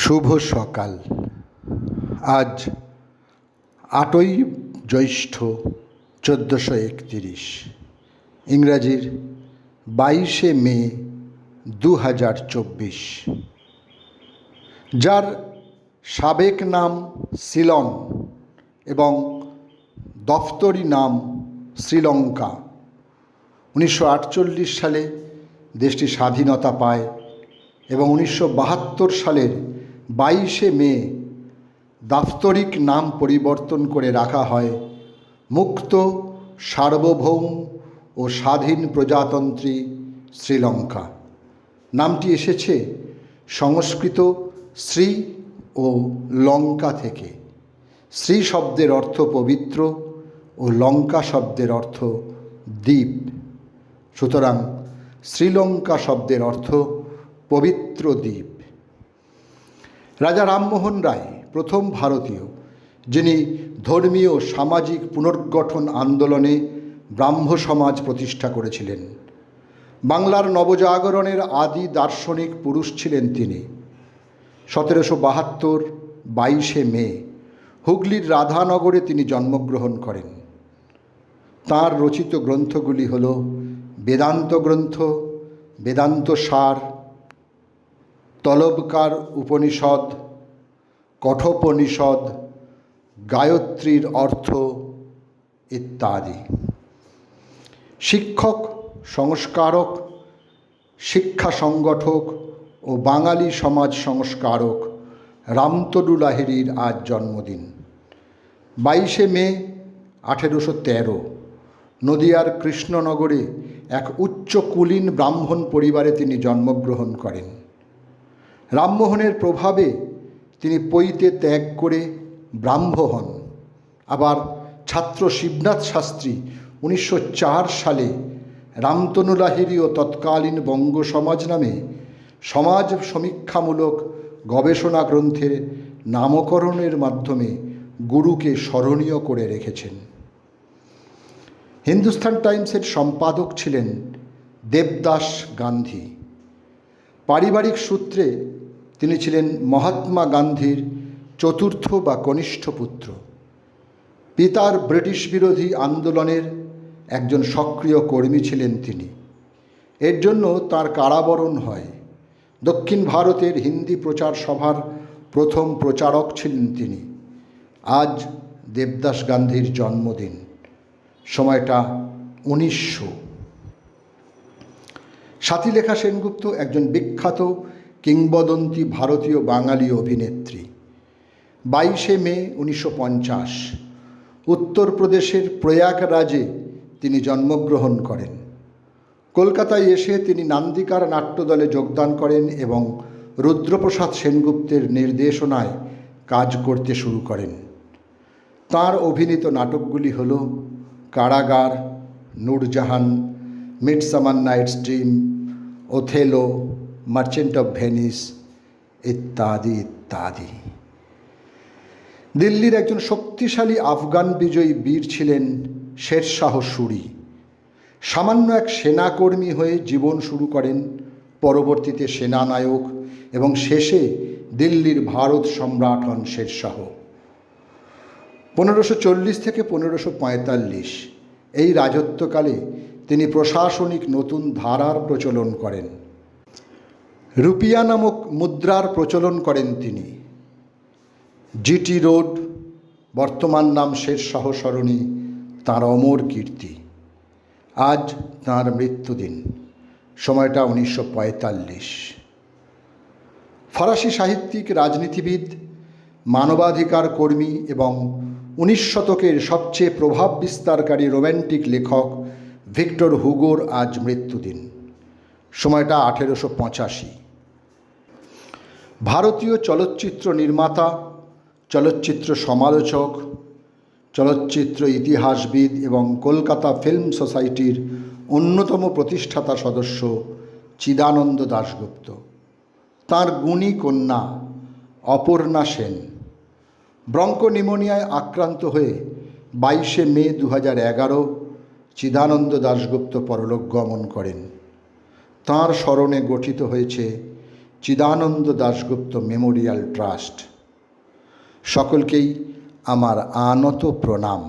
শুভ সকাল। আজ 8ই জ্যৈষ্ঠ 1431, ইংরাজির 22শে মে 2024, যার সাবেক নাম শিলং এবং দফতরি নাম শ্রীলঙ্কা। 1948 সালে দেশটি স্বাধীনতা পায় এবং 1972 সালের 22শে মে দাপ্তরিক নাম পরিবর্তন করে রাখা হয় মুক্ত, সার্বভৌম ও স্বাধীন প্রজাতন্ত্রী শ্রীলঙ্কা। নামটি এসেছে সংস্কৃত শ্রী ও লঙ্কা থেকে। শ্রী শব্দের অর্থ পবিত্র ও লঙ্কা শব্দের অর্থ দ্বীপ, সুতরাং শ্রীলঙ্কা শব্দের অর্থ পবিত্র দ্বীপ। রাজা রামমোহন রায় প্রথম ভারতীয় যিনি ধর্মীয় সামাজিক পুনর্গঠন আন্দোলনে ব্রাহ্ম সমাজ প্রতিষ্ঠা করেছিলেন। বাংলার নবজাগরণের আদি দার্শনিক পুরুষ ছিলেন তিনি। 1772 22শে মে হুগলির রাধানগরে তিনি জন্মগ্রহণ করেন। তাঁর রচিত গ্রন্থগুলি হল বেদান্ত গ্রন্থ, বেদান্ত সার, তলবকার উপনিষদ, কঠোপনিষদ, গায়ত্রীর অর্থ ইত্যাদি। শিক্ষক, সংস্কারক, শিক্ষা সংগঠক ও বাঙালি সমাজ সংস্কারক রামতনু লাহিড়ীর আজ জন্মদিন। 22শে মে 1813 নদিয়ার কৃষ্ণনগরে এক উচ্চকুলীন ব্রাহ্মণ পরিবারে তিনি জন্মগ্রহণ করেন। রামমোহনের প্রভাবে তিনি পৈতে ত্যাগ করে ব্রাহ্ম হন। আবার ছাত্র শিবনাথ শাস্ত্রী 1904 সালে রামতনু লাহিড়ী ও তৎকালীন বঙ্গ সমাজ নামে সমাজ সমীক্ষামূলক গবেষণা গ্রন্থের নামকরণের মাধ্যমে গুরুকে স্মরণীয় করে রেখেছেন। হিন্দুস্তান টাইমসের সম্পাদক ছিলেন দেবদাস গান্ধী। পারিবারিক সূত্রে তিনি ছিলেন মহাত্মা গান্ধীর চতুর্থ বা কনিষ্ঠ পুত্র। পিতার ব্রিটিশ বিরোধী আন্দোলনের একজন সক্রিয় কর্মী ছিলেন তিনি। এর জন্য তাঁর কারাবরণ হয়। দক্ষিণ ভারতের হিন্দি প্রচার সভার প্রথম প্রচারক ছিলেন তিনি। আজ দেবদাস গান্ধীর জন্মদিন, সময়টা 1900। সাথীলেখা সেনগুপ্ত একজন বিখ্যাত কিংবদন্তি ভারতীয় বাঙালি অভিনেত্রী। 22শে মে 1950 উত্তরপ্রদেশের প্রয়াগরাজে তিনি জন্মগ্রহণ করেন। কলকাতায় এসে তিনি নান্দিকার নাট্যদলে যোগদান করেন এবং রুদ্রপ্রসাদ সেনগুপ্তের নির্দেশনায় কাজ করতে শুরু করেন। তাঁর অভিনীত নাটকগুলি হল Karagar, Nurjahan, Midsummer Night's Dream, Othello, Merchant of Venice ইত্যাদি ইত্যাদি। দিল্লির একজন শক্তিশালী আফগান বিজয়ী বীর ছিলেন শেরশাহ সুরি। সামান্য এক সেনাকর্মী হয়ে জীবন শুরু করেন, পরবর্তীতে সেনানায়ক এবং শেষে দিল্লির ভারত সম্রাট হন শেরশাহ। 1540 থেকে 1545 এই রাজত্বকালে তিনি প্রশাসনিক নতুন ধারার প্রচলন করেন। রুপিয়া নামক মুদ্রার প্রচলন করেন তিনি। জিটি রোড, বর্তমান নাম শেরশাহ সরণি, তাঁর অমর কীর্তি। আজ তাঁর মৃত্যুদিন, সময়টা 1945। ফরাসি সাহিত্যিক, রাজনীতিবিদ, মানবাধিকার কর্মী এবং 19 শতকের সবচেয়ে প্রভাব বিস্তারকারী রোম্যান্টিক লেখক ভিক্টর হুগোর আজ মৃত্যুদিন, সময়টা 1885। ভারতীয় চলচ্চিত্র নির্মাতা, চলচ্চিত্র সমালোচক, চলচ্চিত্র ইতিহাসবিদ এবং কলকাতা ফিল্ম সোসাইটির অন্যতম প্রতিষ্ঠাতা সদস্য চিদানন্দ দাশগুপ্ত। তাঁর গুণী কন্যা অপর্ণা সেন ব্রঙ্কোনিমোনিয়ায় আক্রান্ত হয়ে 22শে মে 2011 চিদানন্দ দাশগুপ্ত পরলোক গমন করেন। তাঁর স্মরণে গঠিত হয়েছে চিদানন্দ দাশগুপ্ত মেমোরিয়াল ট্রাস্ট। সকলকেই আমার আনত প্রণাম।